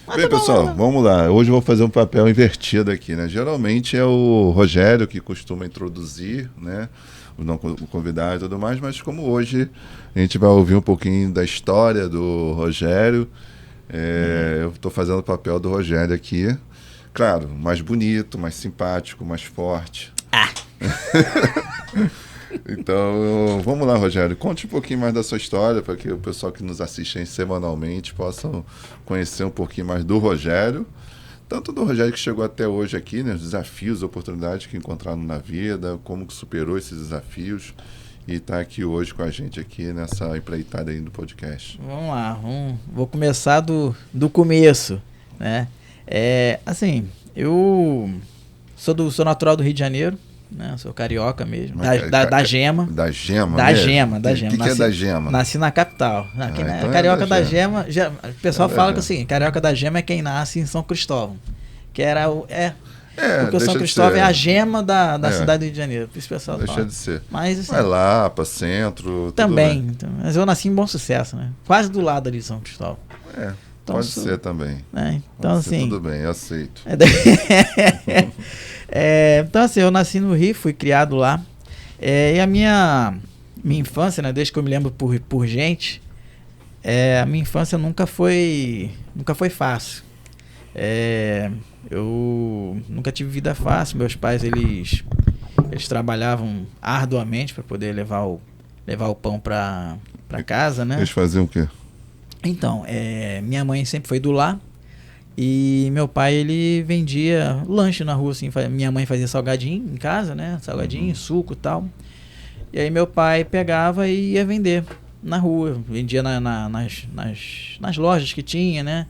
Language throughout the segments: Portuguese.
Bem, pessoal, vamos lá. Hoje eu vou fazer um papel invertido aqui, né? Geralmente é o Rogério que costuma introduzir, né? O convidado e tudo mais, mas como hoje a gente vai ouvir um pouquinho da história do Rogério, eu estou fazendo o papel do Rogério aqui. Claro, mais bonito, mais simpático, mais forte. Então, vamos lá, Rogério. Conte um pouquinho mais da sua história para que o pessoal que nos assiste aí semanalmente possam conhecer um pouquinho mais do Rogério. Tanto do Rogério que chegou até hoje aqui, né, os desafios, oportunidades que encontraram na vida, como que superou esses desafios e está aqui hoje com a gente aqui nessa empreitada aí do podcast. Vamos lá, vou começar do começo, né? Assim, eu sou natural do Rio de Janeiro, né? Sou carioca mesmo, da Gema. Da Gema? Da Gema. O que é da Gema? Nasci na capital. Aqui, né? Carioca da Gema, o pessoal fala que assim, carioca da Gema é quem nasce em São Cristóvão, que era porque o São Cristóvão é a gema da cidade do Rio de Janeiro. Por isso o pessoal fala. De ser. Mas, assim, vai lá, para centro. Também. Tudo, né? Então, mas eu nasci em Bom Sucesso, né? Quase do lado ali de São Cristóvão. Então, pode ser também. Então, assim, tudo bem, eu aceito. Então, assim, eu nasci no Rio, fui criado lá. E a minha infância, né, desde que eu me lembro por gente, a minha infância nunca foi fácil. Eu nunca tive vida fácil. Meus pais, eles trabalhavam arduamente para poder levar o pão para casa, né? Eles faziam o quê? Então, minha mãe sempre foi do lar e meu pai, ele vendia lanche na rua, assim. Minha mãe fazia salgadinho em casa, né? Salgadinho, suco e tal. E aí meu pai pegava e ia vender na rua, vendia nas lojas que tinha, né?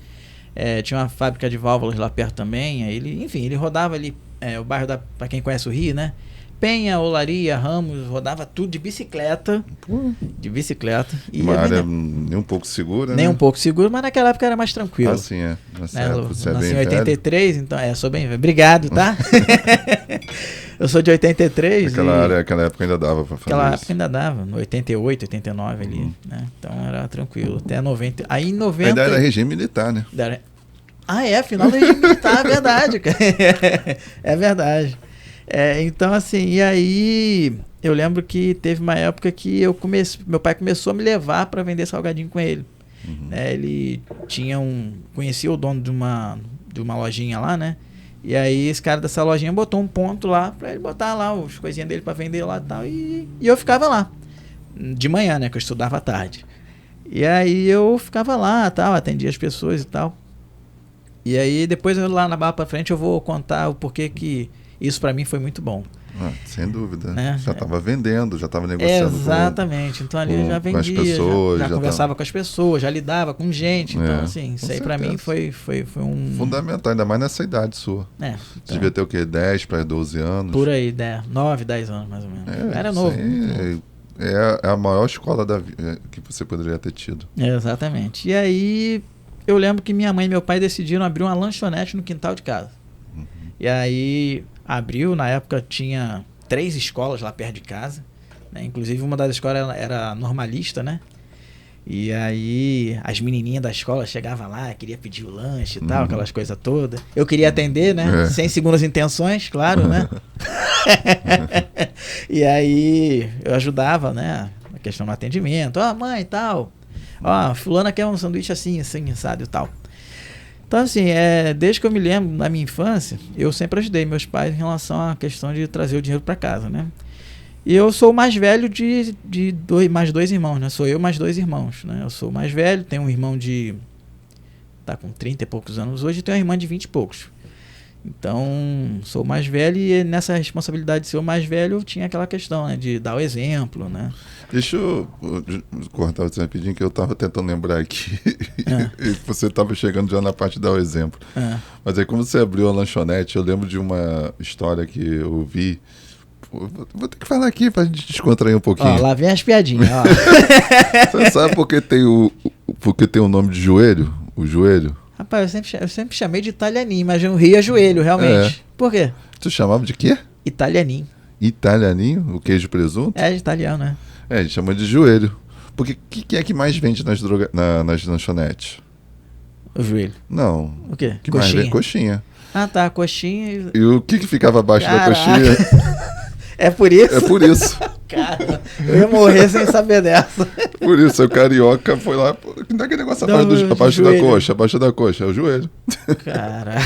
Tinha uma fábrica de válvulas lá perto também. Aí ele rodava ali, o bairro para quem conhece o Rio, né? Penha, Olaria, Ramos, rodava tudo de bicicleta. E uma área nem um pouco segura, né? Nem um pouco seguro, mas naquela época era mais tranquilo. Assim é. Nasci em 83, então sou bem velho. Obrigado, tá? Eu sou de 83. Aquela época ainda dava pra fazer Aquela época ainda dava, no 88, 89 ali, né? Então era tranquilo, até 90. Aí em 90... Ainda era regime militar, né? Final do regime militar, é verdade, cara. É verdade. Então, assim, e aí eu lembro que teve uma época que meu pai começou a me levar para vender salgadinho com ele. Ele conhecia o dono de uma lojinha lá, né? E aí esse cara dessa lojinha botou um ponto lá para ele botar lá as coisinhas dele para vender lá e tal. E eu ficava lá, de manhã, né? Que eu estudava à tarde. E aí eu ficava lá, tal, atendia as pessoas e tal. E aí depois lá na barra para frente eu vou contar o porquê que isso para mim foi muito bom. Sem dúvida. Né? Já estava vendendo, já estava negociando. Exatamente. Então ali eu já vendia, com as pessoas, já conversava com as pessoas, já lidava com gente. Então, assim, isso aí para mim foi um... fundamental, ainda mais nessa idade sua. Então, você devia ter o quê? 10 para 12 anos? Por aí, 9, 10 anos mais ou menos. Era novo. É a maior escola que você poderia ter tido. Exatamente. E aí eu lembro que minha mãe e meu pai decidiram abrir uma lanchonete no quintal de casa. E aí abriu, na época tinha 3 escolas lá perto de casa, né? Inclusive uma das escolas era normalista, né? E aí as menininhas da escola chegavam lá, queria pedir o lanche e tal, aquelas coisas todas. Eu queria atender, né? Sem segundas intenções, claro, né? E aí eu ajudava, né? A questão do atendimento. Mãe e tal. Fulana quer um sanduíche assim, assado e tal. Então, assim, desde que eu me lembro, na minha infância, eu sempre ajudei meus pais em relação à questão de trazer o dinheiro para casa, né? E eu sou o mais velho de mais 2 irmãos, né? Sou eu mais 2 irmãos, né? Eu sou o mais velho, tenho um irmão tá com 30 e poucos anos hoje, e tenho uma irmã de 20 e poucos. Então, sou o mais velho e nessa responsabilidade de ser o mais velho, eu tinha aquela questão, né? De dar o exemplo, né? Deixa eu cortar você rapidinho, que eu estava tentando lembrar aqui. E você estava chegando já na parte de dar o exemplo. Mas aí, como você abriu a lanchonete, eu lembro de uma história que eu ouvi. Vou ter que falar aqui pra gente descontrair um pouquinho. Lá vem as piadinhas. Você sabe por que tem o nome de joelho? O joelho? Rapaz, eu sempre chamei de italianinho, mas no Rio é joelho, realmente. Por quê? Tu chamava de quê? Italianinho. Italianinho? O queijo e presunto? De italiano, né? A gente chama de joelho. Porque o que é que mais vende nas lanchonetes? O joelho. Não. O quê? Que mais vem? Coxinha. Ah, tá, coxinha. E o que ficava abaixo da Caraca. coxinha? É por isso? É por isso. Cara, eu ia morrer sem saber dessa. Por isso, o carioca foi lá. Não é aquele negócio abaixo da coxa, abaixo da coxa, é o joelho. Caraca.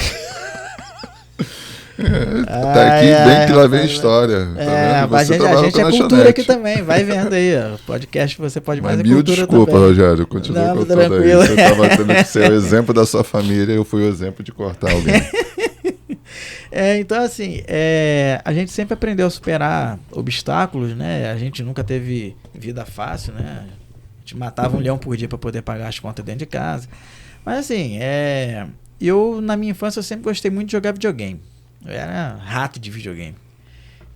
Tá aqui bem que lá vem a história. É, tá vendo? a gente é cultura aqui também, vai vendo aí. Ó. Podcast você pode mais mil cultura desculpa, também. Rogério, continua contando tranquilo. aí. Você tava tendo que ser o exemplo da sua família e eu fui o exemplo de cortar alguém. Então, assim, a gente sempre aprendeu a superar obstáculos, né? A gente nunca teve vida fácil, né? A gente matava um leão por dia para poder pagar as contas dentro de casa. Mas, assim, eu, na minha infância, eu sempre gostei muito de jogar videogame. Eu era rato de videogame.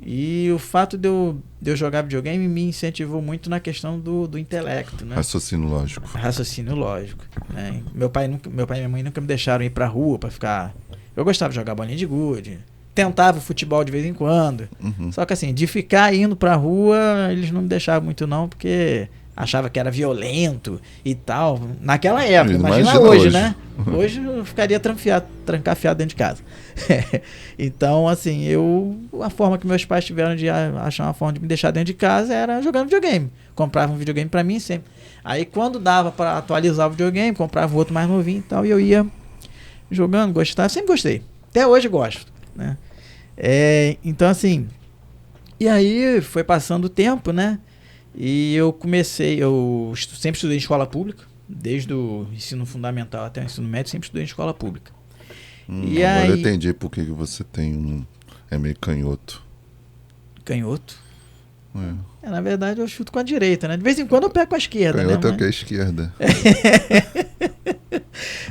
E o fato de eu jogar videogame me incentivou muito na questão do intelecto, né? Raciocínio lógico. Raciocínio lógico, né? Meu pai e minha mãe nunca me deixaram ir pra rua pra ficar... Eu gostava de jogar bolinha de gude, tentava futebol de vez em quando. Uhum. Só que assim, de ficar indo pra rua, eles não me deixavam muito não, porque achava que era violento e tal. Naquela época, imagina hoje, né? Hoje eu ficaria trancafiado dentro de casa. Então, assim, a forma que meus pais tiveram de achar uma forma de me deixar dentro de casa era jogando videogame. Comprava um videogame pra mim sempre. Aí quando dava pra atualizar o videogame, comprava outro mais novinho e tal, e eu ia jogando, gostava, sempre gostei. Até hoje gosto, né? Então, assim, e aí foi passando o tempo, né? E eu sempre estudei em escola pública, desde o ensino fundamental até o ensino médio, sempre estudei em escola pública. E agora aí... eu entendi por que você tem é meio canhoto. Canhoto? Na verdade eu chuto com a direita, né? De vez em quando eu pego com a esquerda, canhoto né? É que é a esquerda.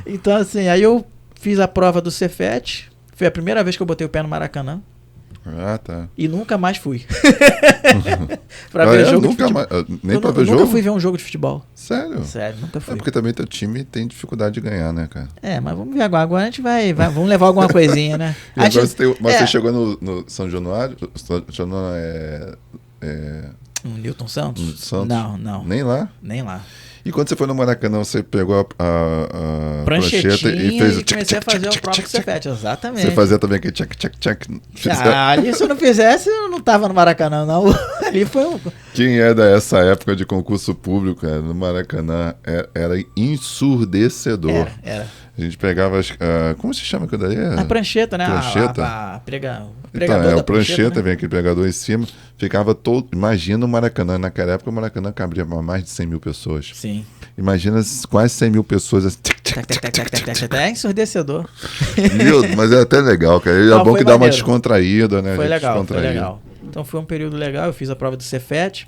Então, assim, aí eu fiz a prova do Cefet. Foi a primeira vez que eu botei o pé no Maracanã. Ah, tá. E nunca mais fui. Pra ver jogo nunca de mais, nem eu pra ver nunca jogo? fui ver um jogo de futebol. Sério? Sério, nunca fui. Porque também teu time tem dificuldade de ganhar, né, cara? Mas vamos ver agora. Agora a gente vai vamos levar alguma coisinha, né? E agora você chegou no São Januário? São Januário No Newton Santos? No Santos? Não. Nem lá? Nem lá. E quando você foi no Maracanã, você pegou a prancheta e fez o comecei a fazer o próprio Cefet, exatamente. Você fazia também aquele tchac. Ali se eu não fizesse, eu não tava no Maracanã, não. Ali foi um... Quem é dessa época de concurso público, cara, no Maracanã, era ensurdecedor. Era. A gente pegava como se chama aquilo daí? A prancheta, né? Prancheta. O pregador então, da a prancheta, né? vem aquele pregador em cima, ficava todo... Imagina o Maracanã, naquela época o Maracanã cabia mais de 100 mil pessoas. Sim. Imagina quase 100 mil pessoas. Assim, É ensurdecedor. Mas é até legal, cara. É bom que dá uma descontraída, né? Foi legal. Então foi um período legal, eu fiz a prova do Cefet,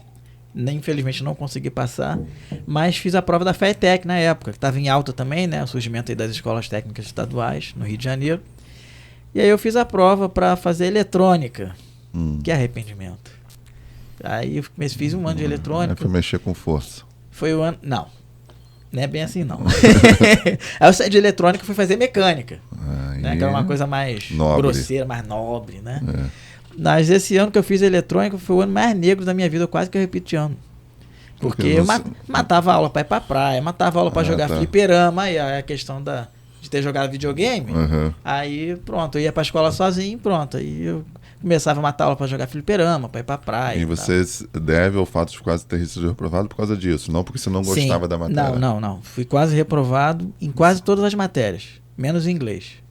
infelizmente não consegui passar, mas fiz a prova da FATEC na época, que estava em alta também, né? O surgimento aí das escolas técnicas estaduais no Rio de Janeiro. E aí eu fiz a prova para fazer eletrônica. Que arrependimento. Aí eu fiz um ano de eletrônica. Foi mexer com força. Foi o ano... Não é bem assim, não. Aí eu saí de eletrônica e fui fazer mecânica. Né? Que era uma coisa mais grosseira, mais nobre, né? Mas esse ano que eu fiz eletrônica foi o ano mais negro da minha vida, quase que eu repito de ano. Porque eu matava aula para ir pra praia, matava aula para jogar fliperama, e a questão de ter jogado videogame, aí pronto, eu ia pra escola sozinho, pronto, aí eu começava a matar aula para jogar fliperama, para ir pra praia. E você deve ao fato de quase ter sido reprovado por causa disso, não porque você não gostava da matéria. Não. Fui quase reprovado em quase todas as matérias, menos em inglês.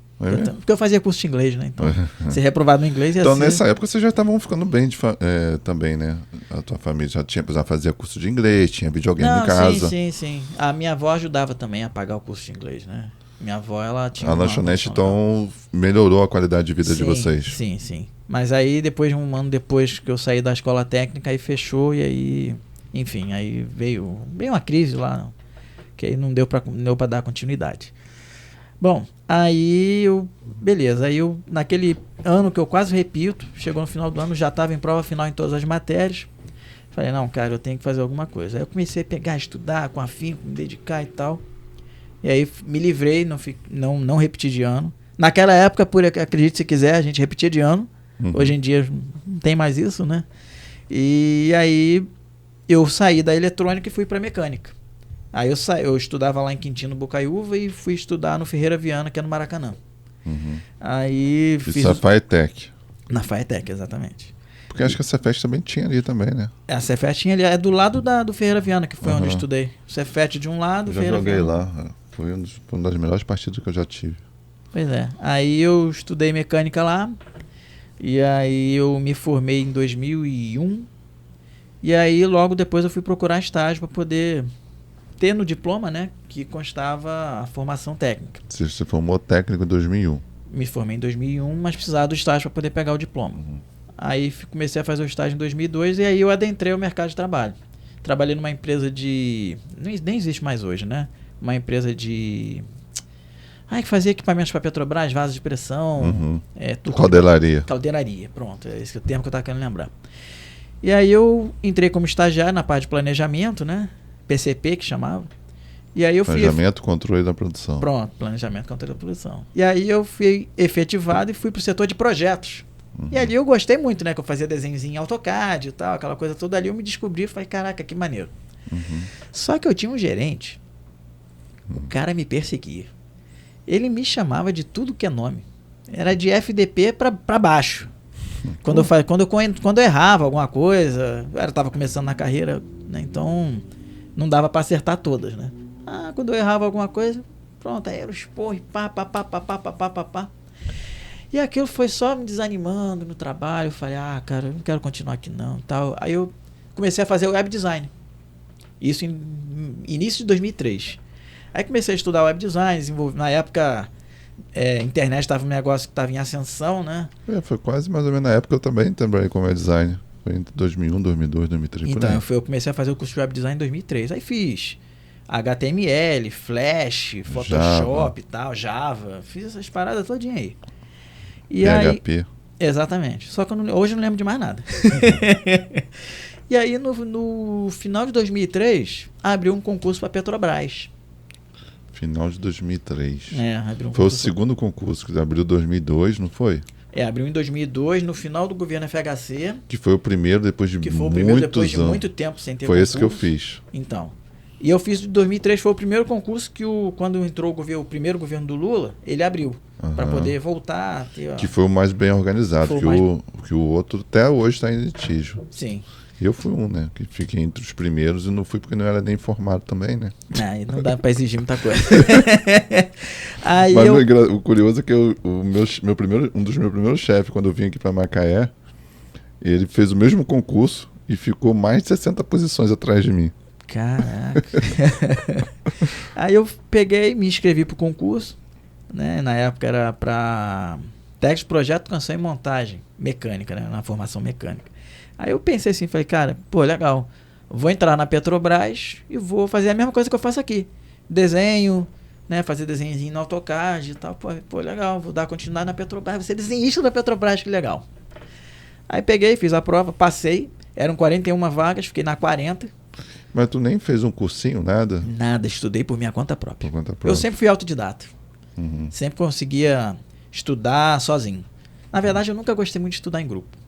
Porque eu fazia curso de inglês, né? Então, ser reprovado no inglês ia Então, ser... nessa época, vocês já estavam ficando bem também, né? A tua família já fazia curso de inglês, tinha videogame em casa. Sim. A minha avó ajudava também a pagar o curso de inglês, né? Minha avó, ela tinha... A lanchonete, então, melhorou a qualidade de vida de vocês. Sim. Mas aí, um ano depois que eu saí da escola técnica, aí fechou e aí... Enfim, aí veio uma crise lá, que aí não deu pra dar continuidade. Bom, aí beleza, naquele ano que eu quase repito, chegou no final do ano, já estava em prova final em todas as matérias. Falei, não, cara, eu tenho que fazer alguma coisa. Aí eu comecei a pegar, estudar com afinco, me dedicar e tal. E aí me livrei, não repeti de ano. Naquela época, acredite se quiser, a gente repetia de ano. Hoje em dia não tem mais isso, né? E aí eu saí da eletrônica e fui para mecânica. Aí eu estudava lá em Quintino Bocaiúva e fui estudar no Ferreira Viana, que é no Maracanã. Aí fiz... Isso é FATEC. Na FATEC, exatamente. Porque acho que a Cefet também tinha ali também, né? A Cefet tinha ali, é do lado do Ferreira Viana, que foi onde eu estudei. Cefet de um lado, eu já Ferreira joguei Viana. lá. Foi uma das melhores partidas que eu já tive. Pois é. Aí eu estudei mecânica lá. E aí eu me formei em 2001. E aí logo depois eu fui procurar estágio para poder ter no diploma, né? Que constava a formação técnica. Você se formou técnico em 2001. Me formei em 2001, mas precisava do estágio para poder pegar o diploma. Aí comecei a fazer o estágio em 2002 e aí eu adentrei o mercado de trabalho. Trabalhei numa empresa de... Nem existe mais hoje, né? Uma empresa de... que fazia equipamentos para Petrobras, vasos de pressão... Caldeiraria. Caldeiraria, pronto. É esse o termo que eu estava querendo lembrar. E aí eu entrei como estagiário na parte de planejamento, né? PCP, que chamava. E aí eu fui... Planejamento, controle da produção. Pronto, planejamento, controle da produção. E aí eu fui efetivado e fui para o setor de projetos. E ali eu gostei muito, né? Que eu fazia desenhozinho em AutoCAD e tal, aquela coisa toda ali. Eu me descobri e falei, caraca, que maneiro. Só que eu tinha um gerente, o cara me perseguia. Ele me chamava de tudo que é nome. Era de FDP pra baixo. Quando eu errava alguma coisa, eu estava começando na carreira, né? Então não dava para acertar todas, né? Quando eu errava alguma coisa, pronto, aí era o esporro, pá. E aquilo foi só me desanimando no trabalho. Eu falei, cara, eu não quero continuar aqui não. Tal. Aí eu comecei a fazer web design. Isso em início de 2003. Aí comecei a estudar web design, na época internet estava um negócio que estava em ascensão, né? Foi quase mais ou menos na época que eu também trabalhei com web design. Foi entre 2001, 2002, 2003. Então, eu comecei a fazer o curso de web design em 2003. Aí fiz HTML, Flash, Photoshop e tal, Java. Fiz essas paradas todinha aí. E PHP. Aí, exatamente. Só que hoje eu não lembro de mais nada. E aí, no final de 2003, abriu um concurso para Petrobras. Final de 2003. Abriu um foi concurso. O segundo concurso que abriu em 2002, não foi? Abriu em 2002, no final do governo FHC. Que foi o primeiro depois de muitos anos. Muito tempo sem ter foi concurso. Esse que eu fiz. Então. E eu fiz de 2003, foi o primeiro concurso que quando entrou o primeiro governo do Lula, ele abriu. Para poder voltar. Que foi o mais bem organizado, que o outro até hoje está em litígio. Sim. Eu fui um, né? Que fiquei entre os primeiros e não fui porque não era nem formado também, né? Aí não dá para exigir muita coisa. Aí mas o curioso é que um dos meus primeiros chefes, quando eu vim aqui para Macaé, ele fez o mesmo concurso e ficou mais de 60 posições atrás de mim. Caraca. Aí eu peguei, me inscrevi pro concurso, né? Na época era para técnico de projeto, canção e montagem mecânica, né? Na formação mecânica. Aí eu pensei assim, falei, cara, legal. Vou entrar na Petrobras e vou fazer a mesma coisa que eu faço aqui. Desenho, né? Fazer desenhozinho no AutoCAD e tal. Pô, legal, vou dar continuidade na Petrobras. Vou ser desenhista da Petrobras, que legal. Aí peguei, fiz a prova, passei. Eram 41 vagas, fiquei na 40. Mas tu nem fez um cursinho, nada? Nada, estudei por minha conta própria. Por conta própria. Eu sempre fui autodidata. Sempre conseguia estudar sozinho. Na verdade, eu nunca gostei muito de estudar em grupo.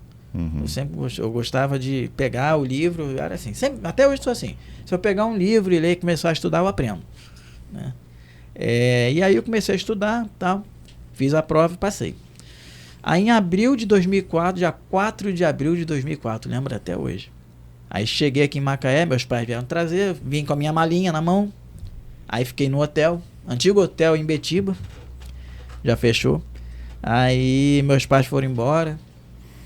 Eu gostava de pegar o livro, era assim, até hoje sou assim. Se eu pegar um livro e ler e começar a estudar, eu aprendo, né? E aí eu comecei a estudar, tal, fiz a prova e passei. Aí em abril de 2004, dia 4 de abril de 2004, lembro até hoje. Aí cheguei aqui em Macaé, meus pais vieram trazer, vim com a minha malinha na mão. Aí fiquei no hotel, antigo hotel em Betiba, já fechou. Aí meus pais foram embora.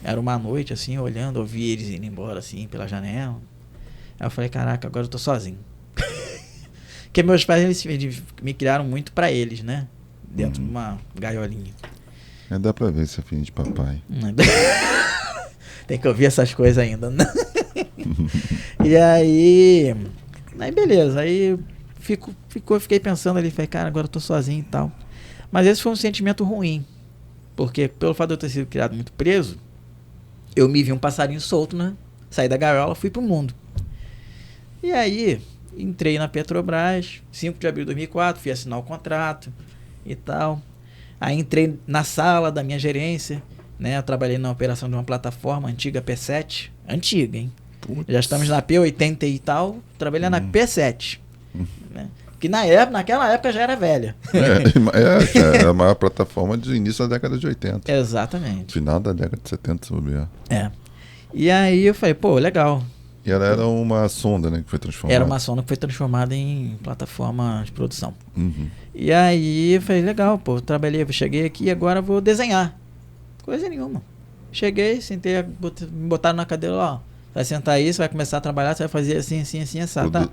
Era uma noite, assim, olhando, ouvi eles indo embora, assim, pela janela. Aí eu falei, caraca, agora eu tô sozinho. Porque meus pais, eles me criaram muito pra eles, né? Dentro de uma gaiolinha. Dá pra ver esse é filho de papai. Tem que ouvir essas coisas ainda, né? E aí beleza. Aí fiquei pensando ali, falei, cara, agora eu tô sozinho e tal. Mas esse foi um sentimento ruim. Porque pelo fato de eu ter sido criado muito preso, eu me vi um passarinho solto, né? Saí da gaiola, fui pro mundo. E aí, entrei na Petrobras, 5 de abril de 2004, fui assinar o contrato e tal. Aí entrei na sala da minha gerência, né? Eu trabalhei na operação de uma plataforma antiga P7. Antiga, hein? Putz. Já estamos na P80 e tal, trabalhando na P7. Né? Que naquela época já era velha. É a maior plataforma de início da década de 80. Exatamente. Final da década de 70, se bobear. E aí eu falei, pô, legal. E ela era uma sonda, né, que foi transformada. Era uma sonda que foi transformada em plataforma de produção. Uhum. E aí eu falei, legal, pô, cheguei aqui e agora vou desenhar. Coisa nenhuma. Cheguei, sentei, me botaram na cadeira, ó, vai sentar aí, você vai começar a trabalhar, você vai fazer assim, assado, tá?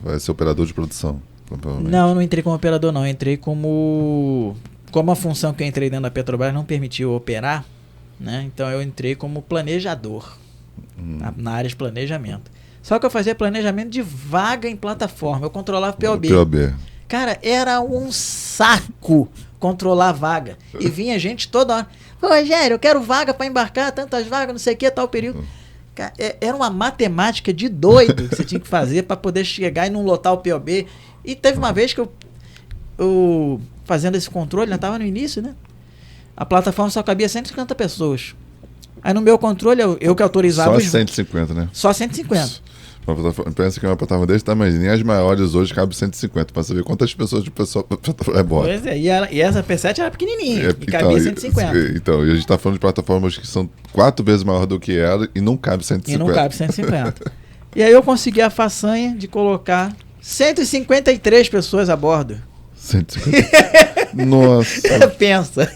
Vai ser operador de produção, provavelmente. Não, eu não entrei como operador, não. Eu entrei como a função que eu entrei dentro da Petrobras não permitiu operar, né? Então eu entrei como planejador na área de planejamento. Só que eu fazia planejamento de vaga em plataforma. Eu controlava o POB. Cara, era um saco controlar a vaga. E vinha gente toda hora. Pô, Rogério, eu quero vaga para embarcar, tantas vagas, não sei o que, tal período. Cara, era uma matemática de doido que você tinha que fazer para poder chegar e não lotar o POB. E teve uma vez que eu fazendo esse controle, né, tava no início, né? A plataforma só cabia 150 pessoas. Aí no meu controle, eu que autorizava... Só 150, né? Só 150. Pensa que é uma plataforma desse tamanho. Nem as maiores hoje cabem 150. Para saber quantas pessoas de pessoa é bota. Pois é. E essa P7 era pequenininha. E cabia 150. Então, e a gente está falando de plataformas que são 4 vezes maior do que ela e não cabe 150. E aí eu consegui a façanha de colocar 153 pessoas a bordo. 150. Nossa. Pensa.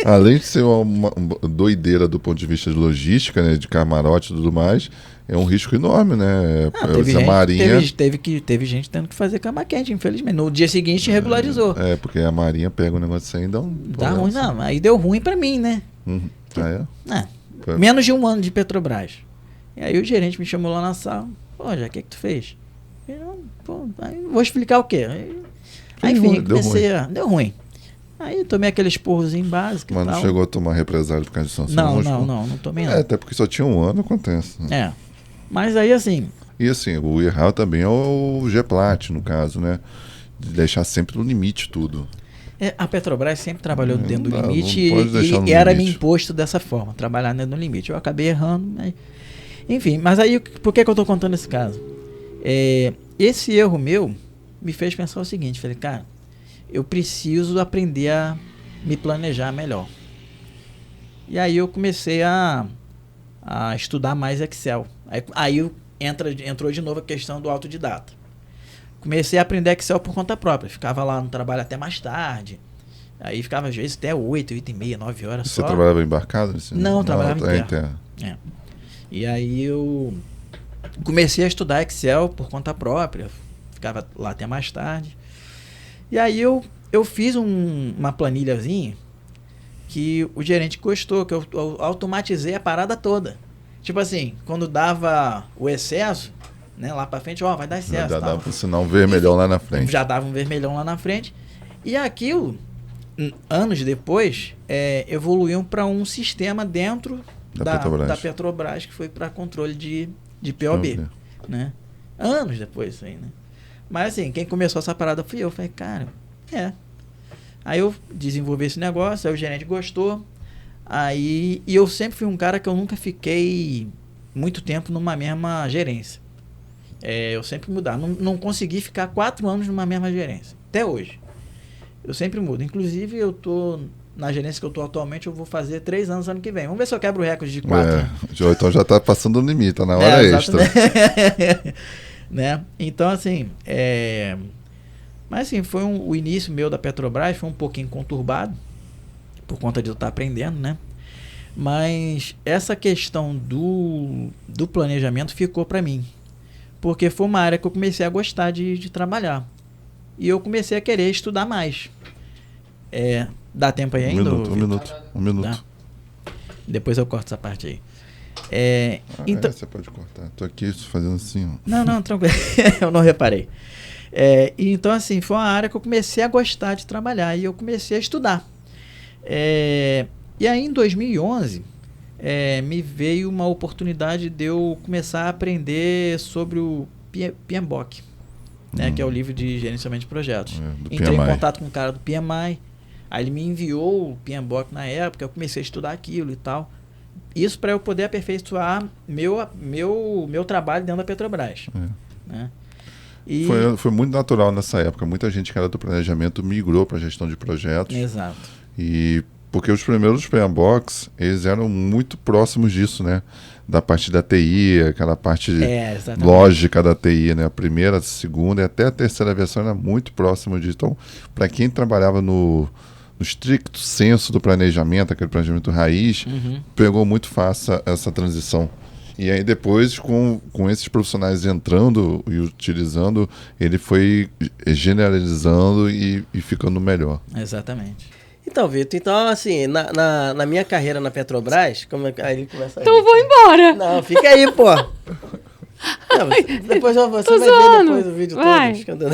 Além de ser uma doideira do ponto de vista de logística, né, de camarote e tudo mais, é um risco enorme, né? Teve gente tendo que fazer cama quente, infelizmente. No dia seguinte regularizou. Porque a Marinha pega um negócio assim e dá um... Dá ruim, não. Aí deu ruim pra mim, né? Menos de um ano de Petrobras. E aí o gerente me chamou lá na sala. Pô, já, o que tu fez? Aí vou explicar o quê? Aí enfim, deu ruim. Aí tomei aquele esporrozinho básico. Mas não chegou a tomar represália por causa de sanções? Não tomei não. Até porque só tinha um ano, acontece. Né? Mas aí assim... E assim, o errar também é o GPLAT, no caso, né? De deixar sempre no limite tudo. A Petrobras sempre trabalhou dentro do limite e era me imposto dessa forma, trabalhar dentro do limite. Eu acabei errando, mas... Enfim, mas aí por que eu tô contando esse caso? Esse erro meu me fez pensar o seguinte, falei, cara, eu preciso aprender a me planejar melhor. E aí eu comecei a estudar mais Excel. Aí entrou de novo a questão do autodidata. Comecei a aprender Excel por conta própria. Ficava lá no trabalho até mais tarde. Aí ficava às vezes até 8h30, 9 horas só. Você trabalhava embarcado? Não, trabalhava em terra. E aí eu comecei a estudar Excel por conta própria. Ficava lá até mais tarde. E aí eu fiz uma planilhazinha que o gerente gostou, que eu automatizei a parada toda. Tipo assim, quando dava o excesso, né, lá pra frente, vai dar excesso. Já dava um sinal vermelhão lá na frente. Já dava um vermelhão lá na frente. E aquilo, anos depois, evoluiu para um sistema dentro da Petrobras, que foi para controle de POB. Né? Anos depois isso aí, né? Mas assim, quem começou essa parada fui eu. Falei, cara, Aí eu desenvolvi esse negócio, aí o gerente gostou. E eu sempre fui um cara que eu nunca fiquei muito tempo numa mesma gerência. Eu sempre mudava. Não consegui ficar 4 anos numa mesma gerência. Até hoje. Eu sempre mudo. Inclusive, eu tô na gerência que eu tô atualmente, eu vou fazer 3 anos ano que vem. Vamos ver se eu quebro o recorde de 4. Então já tá passando o limite, tá na hora extra. Né? Então, assim, mas assim, foi o início meu da Petrobras, foi um pouquinho conturbado, por conta de eu estar aprendendo, né? Mas essa questão do planejamento ficou para mim, porque foi uma área que eu comecei a gostar de trabalhar. E eu comecei a querer estudar mais. Dá tempo aí ainda? Um minuto. Dá? Depois eu corto essa parte aí. Então... Você pode cortar. Tô aqui fazendo assim. Ó. Não, tranquilo. Eu não reparei. Então, assim, foi uma área que eu comecei a gostar de trabalhar e eu comecei a estudar. E aí, em 2011, me veio uma oportunidade de eu começar a aprender sobre o PMBOK, né, que é o livro de gerenciamento de projetos. Entrei em contato com o cara do PMI, aí ele me enviou o PMBOK na época, eu comecei a estudar aquilo e tal. Isso para eu poder aperfeiçoar meu trabalho dentro da Petrobras. Né? E... Foi muito natural nessa época. Muita gente que era do planejamento migrou para a gestão de projetos. Exato. E porque os primeiros Pré-Box, eles eram muito próximos disso, né? Da parte da TI, aquela parte lógica da TI, né? A primeira, a segunda e até a terceira versão era muito próximo disso. Então, para quem trabalhava no estricto senso do planejamento, aquele planejamento raiz, pegou muito fácil essa transição. E aí depois, com esses profissionais entrando e utilizando, ele foi generalizando e ficando melhor. Exatamente. Então, Vitor, assim, na minha carreira na Petrobras, como é que aí ele começa a Então eu vou embora. Não, fica aí, pô. Não, depois você vai ver depois o vídeo todo.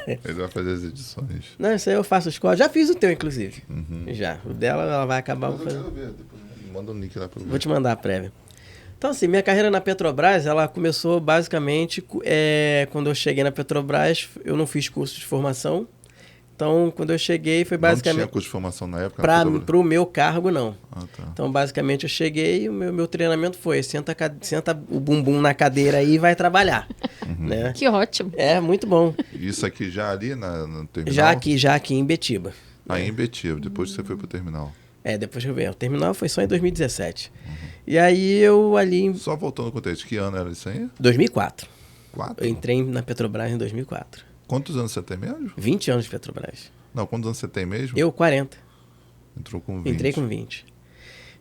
Ele vai fazer as edições. Não, isso aí eu faço os códigos. Já fiz o teu, inclusive. Já. O dela, ela vai acabar. Eu quero ver, depois manda um link lá para Vou te mandar a prévia. Então, assim, minha carreira na Petrobras, ela começou basicamente quando eu cheguei na Petrobras, eu não fiz curso de formação. Então, quando eu cheguei, foi basicamente... Não tinha curso de formação na época? Para o meu cargo, não. Ah, tá. Então, basicamente, eu cheguei e o meu treinamento foi senta o bumbum na cadeira aí e vai trabalhar. Né? Que ótimo. É, muito bom. Isso aqui já ali no terminal? Já aqui em Betiba. Aí em Betiba, depois você foi pro terminal. Depois que eu vi. O terminal foi só em 2017. E aí eu ali... Só voltando ao contexto, que ano era isso aí? 2004. 4? Eu entrei na Petrobras em 2004. Quantos anos você tem mesmo? 20 anos de Petrobras. Não, quantos anos você tem mesmo? Eu, 40. Entrou com 20. Entrei com 20.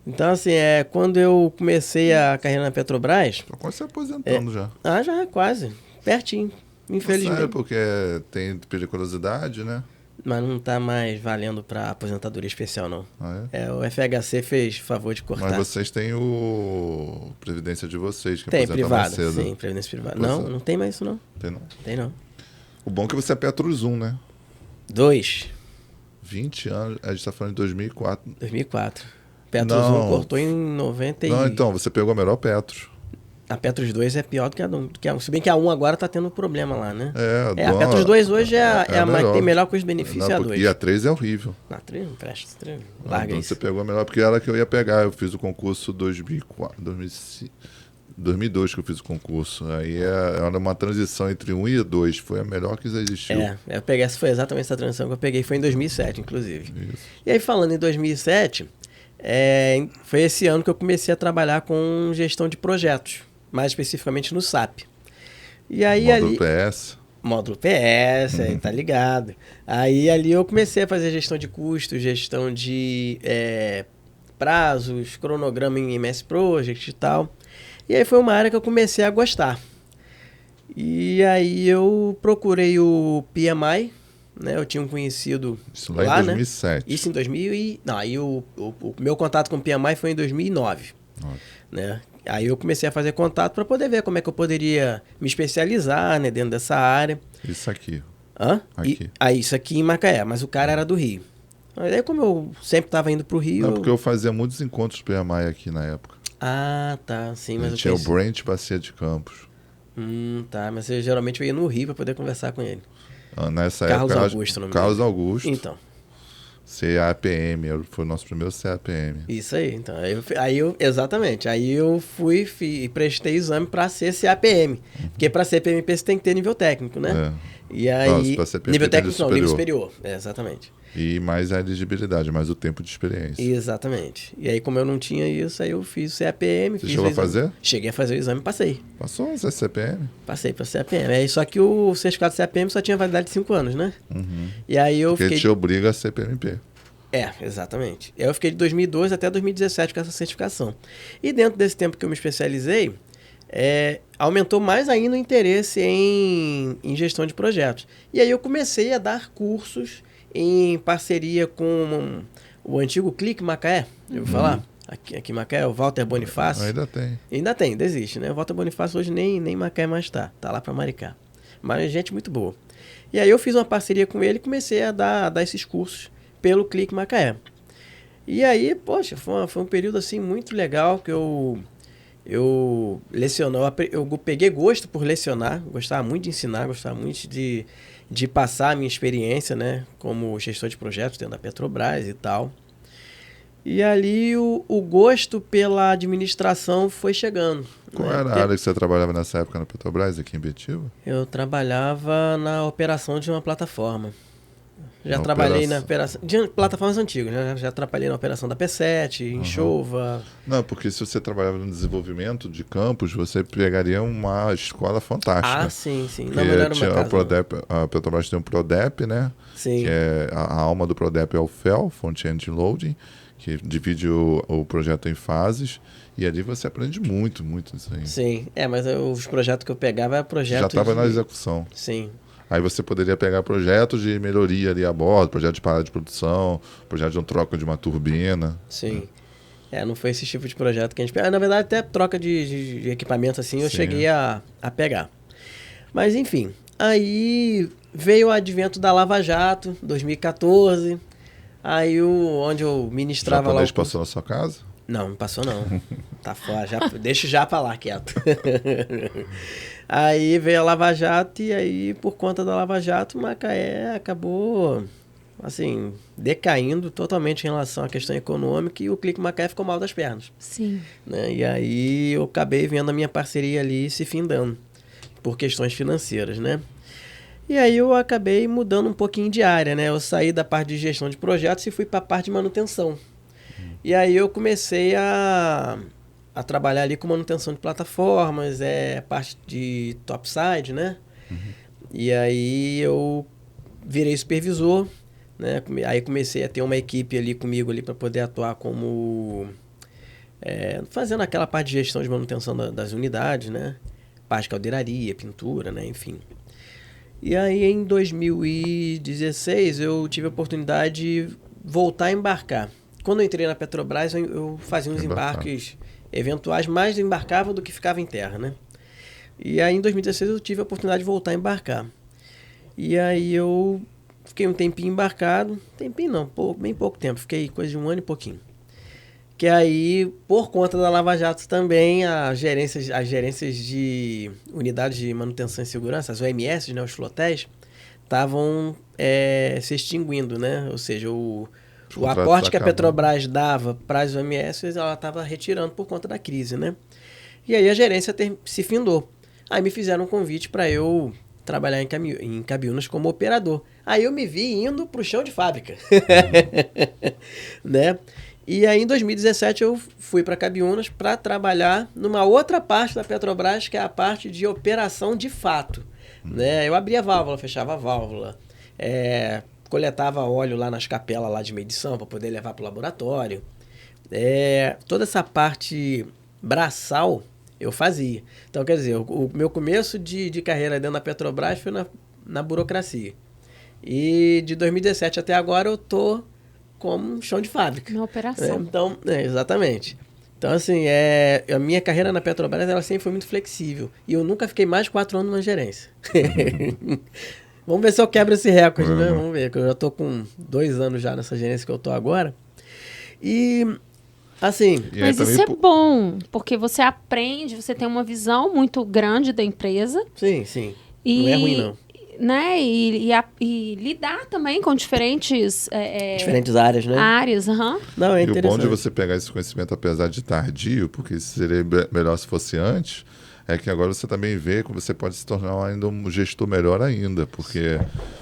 Então, assim, quando eu comecei a carreira na Petrobras... Tô quase se aposentando já. Já, quase. Pertinho. Infelizmente. Sério, porque tem periculosidade, né? Mas não tá mais valendo para aposentadoria especial, não. Ah, o FHC fez favor de cortar. Mas vocês têm o Previdência de vocês, que tem aposenta mais privada, cedo. sim, Previdência privada. Não tem mais isso, não. Tem não? Tem não. O bom é que você é Petrozum, né? 20 anos, a gente tá falando de 2004. 2004. Petrozum cortou em 90 Não, então, você pegou a melhor Petros. A Petros 2 é pior do que a 1. Se bem que a 1 agora tá tendo problema lá, né? A Petros 2 hoje é a mais que tem melhor custo-benefício, é a 2. E a 3 é horrível. A 3 não presta. Larga então isso. Você pegou a melhor, porque era a que eu ia pegar. Eu fiz o concurso 2002 que eu fiz o concurso. Aí era uma transição entre 1 e 2. Foi a melhor que existiu. Eu peguei, foi exatamente essa transição que eu peguei. Foi em 2007, inclusive. Isso. E aí, falando em 2007, foi esse ano que eu comecei a trabalhar com gestão de projetos. Mais especificamente no SAP. E aí Módulo PS. Módulo PS, aí tá ligado. Aí ali eu comecei a fazer gestão de custos, gestão de prazos, cronograma em MS Project e tal. E aí foi uma área que eu comecei a gostar. E aí eu procurei o PMI, né? Eu tinha um conhecido Isso lá em 2007. Né? Isso em 2000 Não, aí o meu contato com o PMI foi em 2009. Né? Aí eu comecei a fazer contato para poder ver como é que eu poderia me especializar, né, dentro dessa área. Isso aqui. Aqui. Isso aqui em Macaé, mas o cara era do Rio. Aí como eu sempre estava indo pro Rio... Não, porque eu fazia muitos encontros PMI aqui na época. Ah, tá, sim. Mas tinha o Brent Bacia de Campos. Tá, mas eu geralmente ia no Rio para poder conversar com ele. Nessa Carlos época... Augusto, não me Carlos Augusto. Então. CAPM, foi o nosso primeiro CAPM. Isso aí, então. Exatamente. Aí eu fui e prestei exame para ser CAPM. Porque para ser PMP você tem que ter nível técnico, né? E aí... Para ser PMP, nível técnico não, nível superior. Exatamente. E mais a elegibilidade, mais o tempo de experiência. Exatamente. E aí, como eu não tinha isso, aí eu fiz o CAPM. Você chegou a fazer? Cheguei a fazer o exame e passei. Passou o CAPM? Passei para o CAPM. Só que o certificado CAPM só tinha validade de 5 anos, né? E aí eu Porque ele te obriga a ser PMP. Exatamente. Eu fiquei de 2012 até 2017 com essa certificação. E dentro desse tempo que eu me especializei, aumentou mais ainda o interesse em gestão de projetos. E aí eu comecei a dar cursos em parceria com o antigo Clique Macaé, eu vou falar. Aqui em Macaé, o Walter Bonifácio. Ainda tem. Ainda existe, né? O Walter Bonifácio hoje nem Macaé mais tá lá para Maricá. Mas gente muito boa. E aí eu fiz uma parceria com ele e comecei a dar esses cursos pelo Clique Macaé. E aí, poxa, foi um período assim muito legal que eu peguei gosto por lecionar, gostava muito de ensinar, gostava muito de passar a minha experiência, né, como gestor de projetos dentro da Petrobras e tal. E ali o gosto pela administração foi chegando. Qual né? era a área que você trabalhava nessa época na Petrobras, aqui em Betiba? Eu trabalhava na operação de uma plataforma. Já Na trabalhei na operação. operação de plataformas antigas, né? Já trabalhei na operação da P7, em Enxova. Não, porque se você trabalhava no desenvolvimento de campos, você pegaria uma escola fantástica. Ah, sim, sim. Não, Porque mas não era o tinha meu o caso. não. Prodep, a Petrobras tem um Prodep, né? Sim. Que é a alma do Prodep é o FEL, Front-End Loading, que divide o projeto em fases. E ali você aprende muito, muito isso aí. Sim. Mas os projetos que eu pegava eram projetos Já estava de... na execução. Sim. Aí você poderia pegar projetos de melhoria ali a bordo, projeto de parada de produção, projeto de uma troca de uma turbina. Sim. Não foi esse tipo de projeto que a gente pegava. Na verdade, até troca de equipamento assim eu Sim. cheguei a pegar. Mas, enfim. Aí veio o advento da Lava Jato, 2014. Aí onde eu O ministrava lá japonês o... passou na sua casa? Não, não passou não. Tá fora, deixa já pra lá, quieto. Aí veio a Lava Jato e aí, por conta da Lava Jato, Macaé acabou, assim, decaindo totalmente em relação à questão econômica e o Clique Macaé ficou mal das pernas. Sim. Né? E aí eu acabei vendo a minha parceria ali se findando por questões financeiras, né? E aí eu acabei mudando um pouquinho de área, né? Eu saí da parte de gestão de projetos e fui para a parte de manutenção. E aí eu comecei a trabalhar ali com manutenção de plataformas, parte de topside, né? E aí eu virei supervisor, né? Aí comecei a ter uma equipe ali comigo ali para poder atuar como... fazendo aquela parte de gestão de manutenção das unidades, né? Parte de caldeiraria, pintura, né? Enfim. E aí em 2016 eu tive a oportunidade de voltar a embarcar. Quando eu entrei na Petrobras, eu fazia uns embarques eventuais, mais embarcava do que ficava em terra, né? E aí em 2016 eu tive a oportunidade de voltar a embarcar. E aí eu fiquei um tempinho embarcado, tempinho não, bem pouco tempo, fiquei coisa de 1 ano e pouquinho. Que aí, por conta da Lava Jato também, as gerências de unidades de manutenção e segurança, as OMS, né, os flotéis, estavam se extinguindo, né? Ou seja, o aporte que a Petrobras dava para as OMS, ela estava retirando por conta da crise, né? E aí a gerência se findou. Aí me fizeram um convite para eu trabalhar em Cabiúnas como operador. Aí eu me vi indo para o chão de fábrica, né? E aí em 2017 eu fui para Cabiúnas para trabalhar numa outra parte da Petrobras, que é a parte de operação de fato, né? Eu abria a válvula, fechava a válvula, coletava óleo lá nas capelas lá de medição para poder levar para o laboratório. Toda essa parte braçal eu fazia. Então, quer dizer, o meu começo de carreira dentro da Petrobras foi na burocracia. E de 2017 até agora eu tô como chão de fábrica. Na operação. Então, exatamente. Então, assim, a minha carreira na Petrobras ela sempre foi muito flexível. E eu nunca fiquei mais de 4 anos numa gerência. Vamos ver se eu quebro esse recorde, né? Vamos ver, que eu já tô com 2 anos já nessa gerência que eu tô agora. E, assim... Mas isso é bom, porque você aprende, você tem uma visão muito grande da empresa. Sim, sim. Não é ruim, não. Né? E lidar também com diferentes... diferentes áreas, né? Áreas, aham. Não, é interessante. E o bom de você pegar esse conhecimento, apesar de tardio, porque seria melhor se fosse antes... É que agora você também vê que você pode se tornar ainda um gestor melhor ainda, porque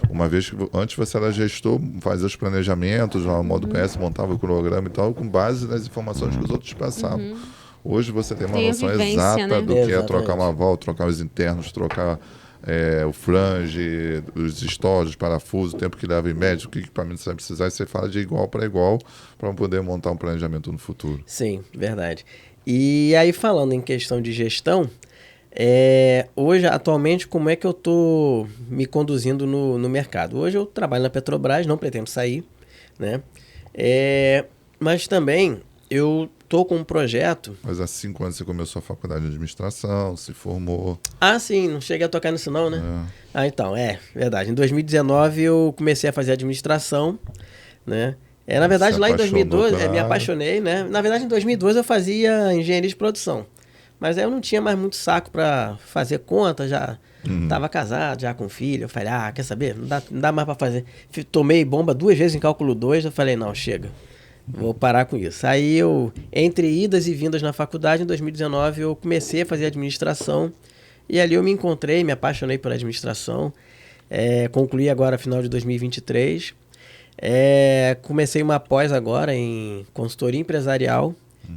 uma vez que antes você era gestor, fazia os planejamentos, no modo PS, montava o cronograma e tal, com base nas informações que os outros passavam. Hoje você tem uma noção exata, né, do que é trocar uma válvula, trocar os internos, trocar o flange, os estojos, parafusos, o tempo que leva em média, o que equipamento você vai precisar, e você fala de igual para poder montar um planejamento no futuro. Sim, verdade. E aí, falando em questão de gestão, hoje, atualmente, como é que eu estou me conduzindo no mercado? Hoje eu trabalho na Petrobras, não pretendo sair, né? Mas também eu estou com um projeto... Mas há 5 anos você começou a faculdade de administração, se formou... Ah, sim, não cheguei a tocar nisso não, né? Ah, então, verdade. Em 2019 eu comecei a fazer administração, né? Na verdade, lá em 2012, me apaixonei, né? Na verdade, em 2012 eu fazia engenharia de produção. Mas aí eu não tinha mais muito saco para fazer conta, já estava casado, já com filho. Eu falei, quer saber? Não dá mais para fazer. Tomei bomba 2 vezes em cálculo 2, eu falei, não, chega. Vou parar com isso. Aí entre idas e vindas na faculdade, em 2019, eu comecei a fazer administração. E ali eu me encontrei, me apaixonei por administração. Concluí agora, final de 2023. Comecei uma pós agora em consultoria empresarial,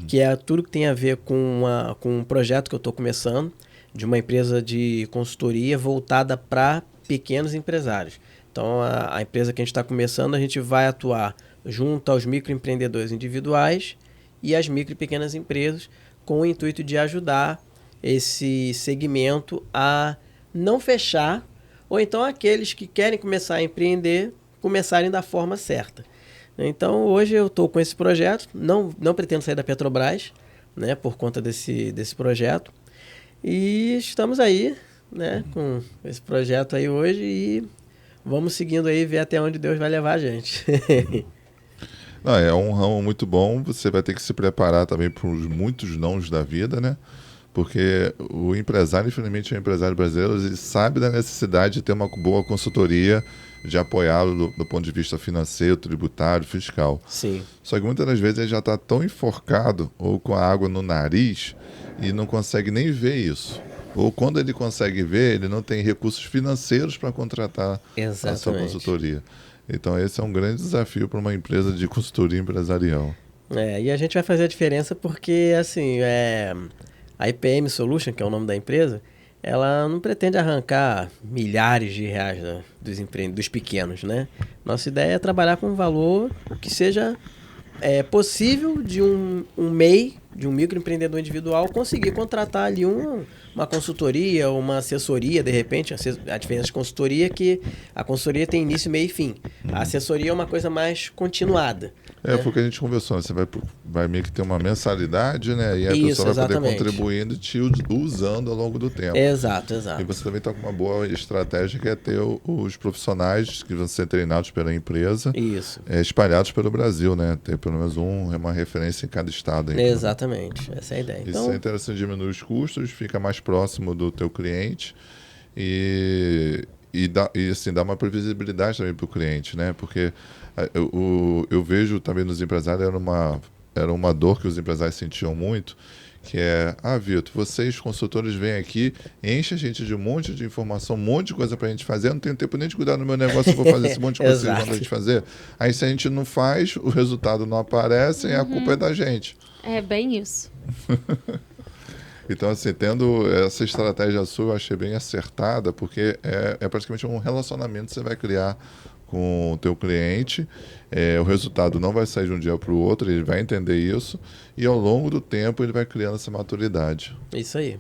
que é tudo que tem a ver com um projeto que eu estou começando, de uma empresa de consultoria voltada para pequenos empresários. Então, a empresa que a gente está começando, a gente vai atuar junto aos microempreendedores individuais e às micro e pequenas empresas, com o intuito de ajudar esse segmento a não fechar, ou então aqueles que querem começar a empreender, começarem da forma certa. Então, hoje eu estou com esse projeto, não pretendo sair da Petrobras, né, por conta desse projeto, e estamos aí, né, com esse projeto aí hoje, e vamos seguindo aí, ver até onde Deus vai levar a gente. Não, é um ramo muito bom, você vai ter que se preparar também para os muitos nãos da vida, né? Porque o empresário, infelizmente, o empresário brasileiro, ele sabe da necessidade de ter uma boa consultoria, de apoiá-lo do ponto de vista financeiro, tributário, fiscal. Sim. Só que muitas das vezes ele já está tão enforcado ou com a água no nariz e não consegue nem ver isso. Ou quando ele consegue ver, ele não tem recursos financeiros para contratar a sua consultoria. Então esse é um grande desafio para uma empresa de consultoria empresarial. E a gente vai fazer a diferença porque, assim, a IPM Solution, que é o nome da empresa, ela não pretende arrancar milhares de reais dos pequenos, né? Nossa ideia é trabalhar com um valor que seja possível de um MEI, de um microempreendedor individual, conseguir contratar ali uma consultoria, uma assessoria, de repente. A diferença de consultoria é que a consultoria tem início, meio e fim. A assessoria é uma coisa mais continuada. Foi o que a gente conversou, você vai meio que ter uma mensalidade, né? E a Isso, pessoa vai poder exatamente. contribuindo e te usando ao longo do tempo. Exato. E você também está com uma boa estratégia, que é ter os profissionais que vão ser treinados pela empresa, Isso. Espalhados pelo Brasil, né? Ter pelo menos uma referência em cada estado. Aí, exatamente, essa é a ideia. Isso é interessante, diminui os custos, fica mais próximo do teu cliente e assim, dá uma previsibilidade também para o cliente, né? Porque eu vejo também nos empresários, era uma dor que os empresários sentiam muito, que é, Vitor, vocês consultores vêm aqui, enchem a gente de um monte de informação, um monte de coisa para a gente fazer, eu não tenho tempo nem de cuidar do meu negócio, eu vou fazer esse monte de coisa que vocês mandam a gente fazer. Aí se a gente não faz, o resultado não aparece e a culpa é da gente. É bem isso. Então, assim, tendo essa estratégia sua, eu achei bem acertada, porque é praticamente um relacionamento que você vai criar com o teu cliente. O resultado não vai sair de um dia para o outro, ele vai entender isso, e ao longo do tempo ele vai criando essa maturidade. Isso aí.